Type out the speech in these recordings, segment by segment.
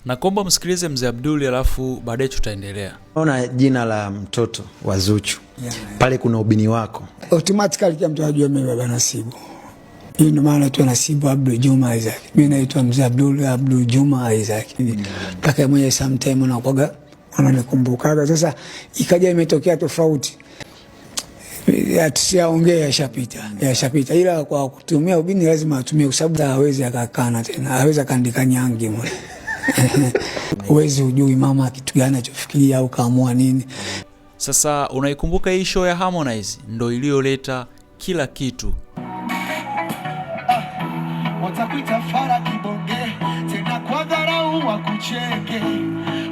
Naomba msikilize mzee Abduli alafu baadaye tutaendelea. Unaona jina la mtoto wa Zuchu. Pale kuna ubini wako. Automatically kila mtu anajua mimi baba Nasibu. Hii ndio maana tu Nasibu Abdul Juma Isaac. Mimi naitwa mzee Abdul Juma Isaac. Mpaka mwenye sometime unakuwa ananikumbuka. Sasa ikaja imetokea tofauti. Tusiaongea yashapita. Ila kwa kutumia ubini lazima atumie kwa sababu hawezi akakana tena. Hawezi akaandika nyangi mwe. Uwezi ujui mama kitu gani anachofikiria au kaamua nini. Sasa unaikumbuka hii show ya Harmonize ndo iliyoleta kila kitu. Watakuita fara kibonge, tena kwa dharau wakucheke.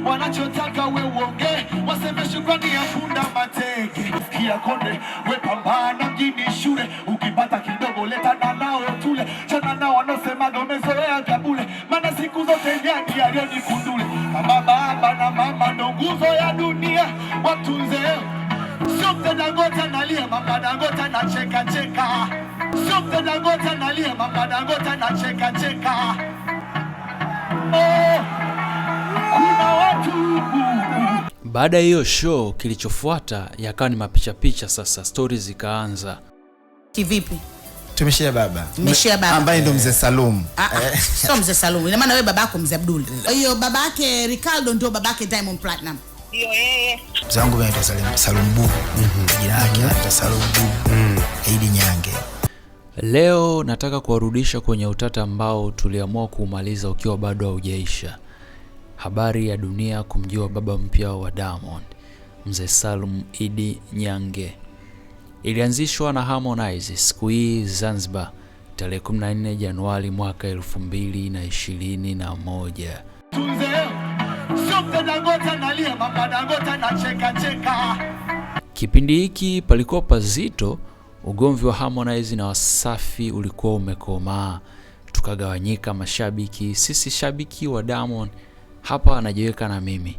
Wanachotaka we uonge, waseme shukrani ya funda mateke. Sikia konde, we pambana mjini shule. Ukipata kidogo leta na nao tule. Chana nao wanosema domezoea kabule. Mana siku zote nyaki ya leo ni kundule. Kama baba na mama ndo nguzo ya dunia. Watunze sio mzee Dangote analia, mama Dangote anacheka cheka. Sio mzee Dangote analia, mama Dangote anacheka cheka. Kuna watu. Baada ya hiyo show kilichofuata yakawa ni mapicha. Sasa stories zikaanza. Kivipi? Tumeshia baba. Tumeshia baba. Ambaye ndo mzee Salum. Sio mzee Salum. Ina maana wewe babako mzee Abdul. Hiyo babake Ricardo ndio babake Diamond Platinum. Ndio yeye. Zangu anaitwa Salum Bu. Jina lake anaitwa Salum Bu. Idi Nyange. Leo nataka kuwarudisha kwenye utata ambao tuliamua kuumaliza ukiwa bado haujaisha. Habari ya dunia kumjua baba mpya wa Diamond, mzee Salum Idi Nyange. Ilianzishwa na Harmonize siku hii Zanzibar tarehe 14 Januari mwaka 2021. Kipindi hiki palikuwa pazito. Ugomvi wa Harmonize na Wasafi ulikuwa umekomaa. Tukagawanyika mashabiki. Sisi shabiki wa Diamond hapa anajiweka na mimi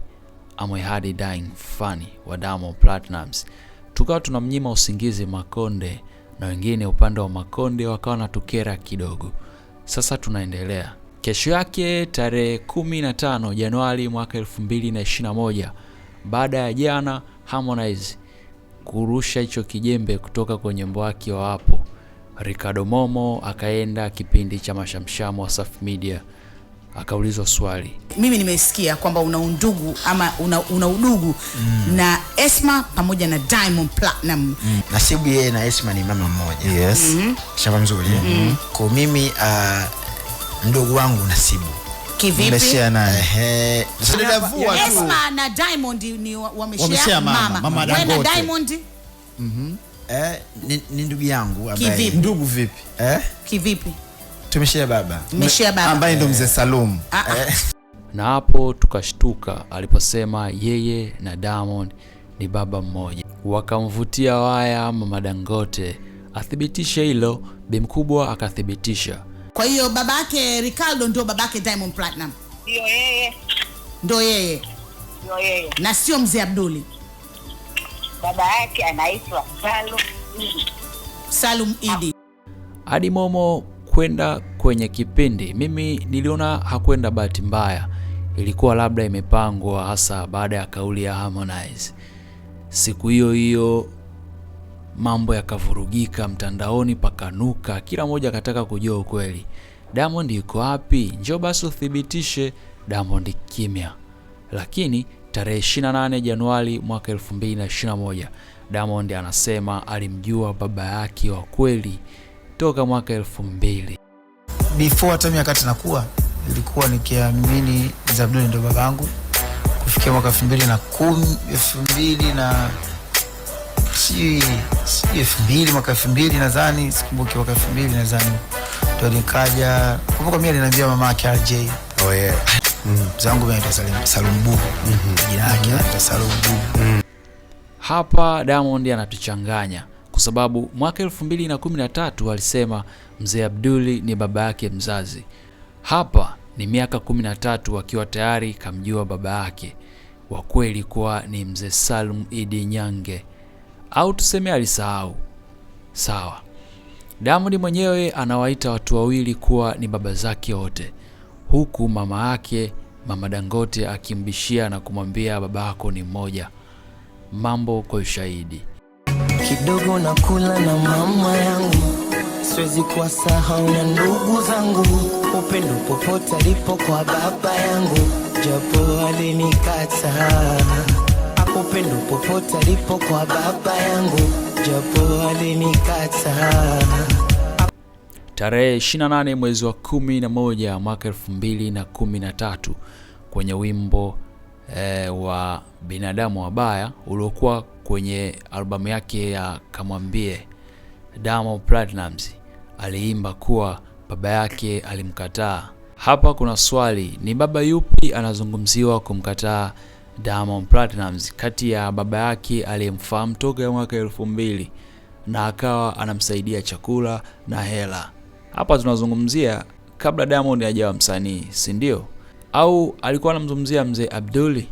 I'm a hard dying fan wa Diamond Platnumz. Tukawa tunamnyima usingizi Makonde na wengine upande wa Makonde wakawa natukera kidogo. Sasa tunaendelea. Kesho yake tarehe 15 Januari mwaka 2021, baada ya jana Harmonize kurusha hicho kijembe kutoka kwenye mbo wake wa hapo, Ricardo Momo akaenda kipindi cha Mashamshamo wa Wasafi Media. Akaulizwa swali. Mimi nimesikia kwamba una undugu ama una udugu na Esma pamoja na Diamond Platinum. Nasibu yeye na Esma ni mama mmoja. Yes. Shamba mzuri. Kwa mimi ndugu wangu Nasibu. Kivipi? Nimeshia naye. Esma na Diamond ni wameshia mama. Wewe na Diamond? Ni ndugu yangu ambaye. Kivipi? Ndugu vipi? Kivipi? Tumeshia baba. Tumeshia baba. Ambaye ndo mzee Salum. Na hapo tukashtuka aliposema yeye na Diamond ni baba mmoja. Wakamvutia waya mama Dangote athibitishe hilo, bi mkubwa akathibitisha. Kwa hiyo babake Ricardo ndio babake Diamond Platinum. Ndio yeye. Ndio yeye. Ndio yeye. Na sio mzee Abduli. Baba yake anaitwa Salum Idi. Hadi Momo kwenda kwenye kipindi, mimi niliona hakwenda bahati mbaya. Ilikuwa labda imepangwa, hasa baada ya kauli ya Harmonize. Siku hiyo mambo yakavurugika mtandaoni, pakanuka, kila mmoja akataka kujua ukweli. Diamond yuko wapi? Njoo basi uthibitishe. Diamond kimya. Lakini tarehe 28 Januari mwaka 2021, Diamond anasema alimjua baba yake wa kweli toka mwaka 2000. Before time wakati nakuwa nilikuwa nikiamini Zabdul ndio babangu. Kufikia mwaka 2010 na si 2000 mwaka 2000 nadhani, sikumbuki mwaka 2000 nadhani. Ndio nikaja. Kumbuka mimi aliniambia mama yake RJ. Oh yeah. Zangu anaitwa Salum Bu. Jina lake anaitwa Salum Bu. Hapa Diamond anatuchanganya kwa sababu mwaka 2013 alisema mzee Abduli ni baba yake mzazi. Hapa ni miaka 13 akiwa tayari kamjua baba yake wa kweli kuwa ni mzee Salum Idi Nyange, au tuseme alisahau. Sawa. Diamond mwenyewe anawaita watu wawili kuwa ni baba zake wote, huku mama yake Mama Dangote akimbishia na kumwambia babako ni mmoja. Mambo kwa ushahidi. Kidogo na kula na mama yangu, siwezi kuwasahau na ndugu zangu. Upendo popote alipo kwa baba yangu, japo alinikata. Upendo popote alipo kwa baba yangu, japo alinikata. Tarehe 28 mwezi wa 11 mwaka 2013 kwenye wimbo wa Binadamu Wabaya uliokuwa kwenye albamu yake ya Kamwambie, Diamond Platnumz aliimba kuwa baba yake alimkataa. Hapa kuna swali, ni baba yupi anazungumziwa kumkataa Diamond Platnumz kati ya baba yake aliyemfahamu toka mwaka 2000 na akawa anamsaidia chakula na hela? Hapa tunazungumzia kabla Diamond hajawa msanii, si ndio? Au alikuwa anamzungumzia mzee Abduli?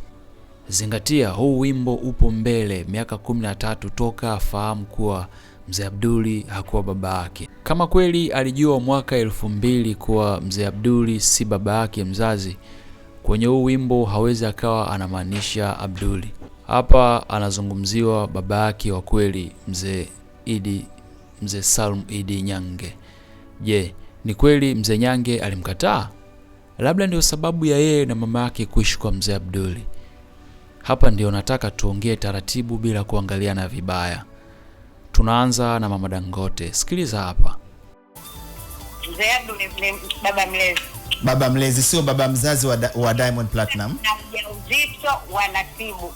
Zingatia, huu wimbo upo mbele miaka 13 toka afahamu kuwa mzee Abduli hakuwa baba yake. Kama kweli alijua mwaka 2000 kuwa mzee Abduli si baba yake mzazi, kwenye huu wimbo hawezi akawa anamaanisha Abduli. Hapa anazungumziwa baba yake wa kweli, mzee Salum Idi Nyange. Je, ni kweli mzee Nyange alimkataa? Labda ndio sababu ya yeye na mama yake kuishi kwa mzee Abduli. Hapa ndio nataka tuongee taratibu bila kuangaliana vibaya. Tunaanza na mama Dangote. Sikiliza hapa. Mzee Abduli ni baba mlezi. Baba mlezi, sio baba mzazi wa Diamond Platinum. Na ujauzito wa Nasibu.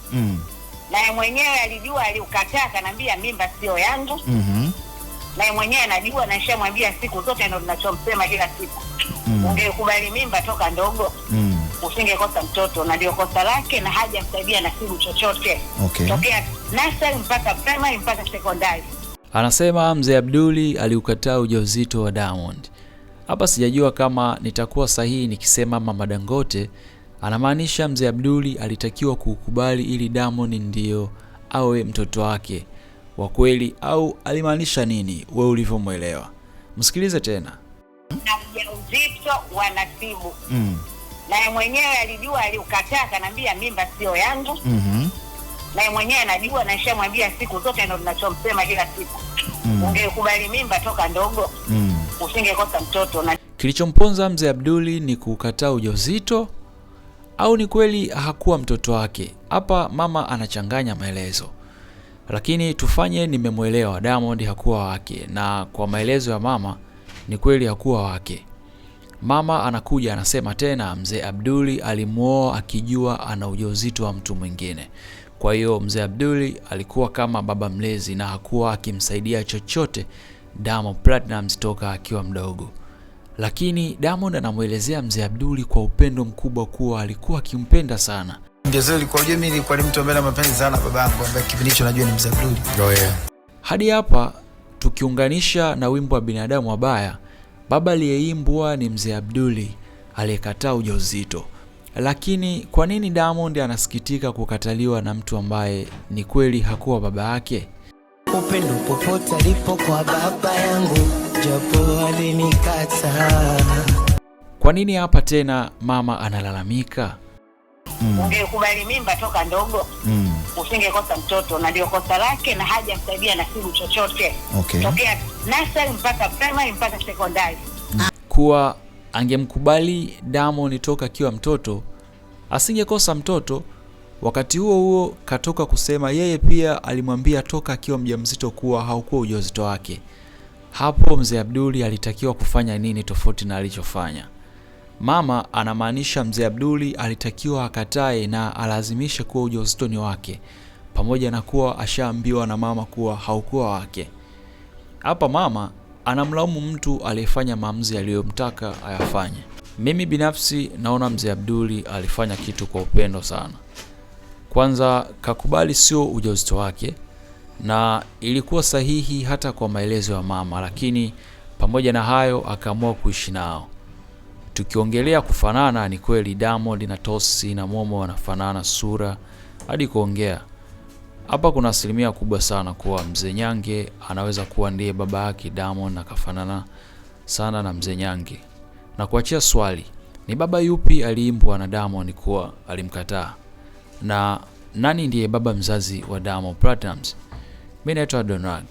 Na mwenyewe alijua, aliukataa, kanambia mimba sio yangu. Na mwenyewe anajua, na nishamwambia siku zote, ndio ninachomsema kila siku. Ungekubali mimba toka ndogo, usingekosa mtoto, na ndio kosa lake, na hajamsaidia Nasibu chochote. Tokea nursery mpaka primary mpaka secondary. Anasema mzee Abduli aliukataa ujauzito wa Diamond. Hapa sijajua kama nitakuwa sahihi nikisema mama Dangote anamaanisha mzee Abduli alitakiwa kukubali ili Diamond ndio awe mtoto wake wa kweli, au alimaanisha nini wewe ulivyomuelewa. Msikilize tena. Na ujauzito wa Nasibu. Na mwenyewe alijua, aliukataa, kanambia mimba sio yangu. Na mwenyewe anajua, na nishamwambia siku zote, ndio ninachomsema kila siku. Ungekubali mimba toka ndogo, usingekosa mtoto. Na kilichomponza mzee Abduli ni kukataa ujauzito au ni kweli hakuwa mtoto wake? Hapa mama anachanganya maelezo. Lakini tufanye nimemuelewa, Diamond hakuwa wake, na kwa maelezo ya mama ni kweli hakuwa wake. Mama anakuja anasema tena mzee Abduli alimuoa akijua ana ujauzito wa mtu mwingine. Kwa hiyo mzee Abduli alikuwa kama baba mlezi na hakuwa akimsaidia chochote Diamond Platnumz toka akiwa mdogo. Lakini Diamond anamuelezea mzee Abduli kwa upendo mkubwa kuwa alikuwa akimpenda sana. Ndio ilikuwa unajua mimi nilikuwa ni mtu ambaye na mapenzi sana babangu, ambaye kipindi hicho najua ni mzee Abduli. Hadi hapa tukiunganisha na wimbo wa Binadamu Wabaya, baba aliyeimbwa ni mzee Abduli aliyekataa ujauzito. Lakini kwa nini Diamond anasikitika kukataliwa na mtu ambaye ni kweli hakuwa baba yake? Upendo popote alipo kwa baba yangu, japo alinikata. Kwa nini hapa tena mama analalamika? Ungekubali mimba toka ndogo, usingekosa mtoto, na ndio kosa lake, na hajamsaidia Nasibu chochote. Tokea nursery mpaka primary mpaka secondary. Kuwa angemkubali Diamond toka akiwa mtoto, asingekosa mtoto. Wakati huo huo katoka kusema yeye pia alimwambia toka akiwa mjamzito kuwa haukuwa ujauzito wake. Hapo mzee Abduli alitakiwa kufanya nini tofauti na alichofanya? Mama anamaanisha mzee Abduli alitakiwa akatae na alazimishe kuwa ujauzito ni wake, pamoja na kuwa ashaambiwa na mama kuwa haukuwa wake. Hapa mama anamlaumu mtu aliyefanya maamuzi aliyomtaka ayafanye. Mimi binafsi naona mzee Abduli alifanya kitu kwa upendo sana. Kwanza kakubali sio ujauzito wake, na ilikuwa sahihi hata kwa maelezo ya mama, lakini pamoja na hayo akaamua kuishi nao. Tukiongelea kufanana, ni kweli Diamond na Tosi na Momo wanafanana sura hadi kuongea. Hapa kuna asilimia kubwa sana kuwa mzee Nyange anaweza kuwa ndiye baba yake Diamond, akafanana sana na mzee Nyange. Na kuachia swali, Ni baba yupi aliimbwa na Diamond kuwa alimkataa? Na nani ndiye baba mzazi wa Diamond Platnumz? Mimi naitwa Donrag.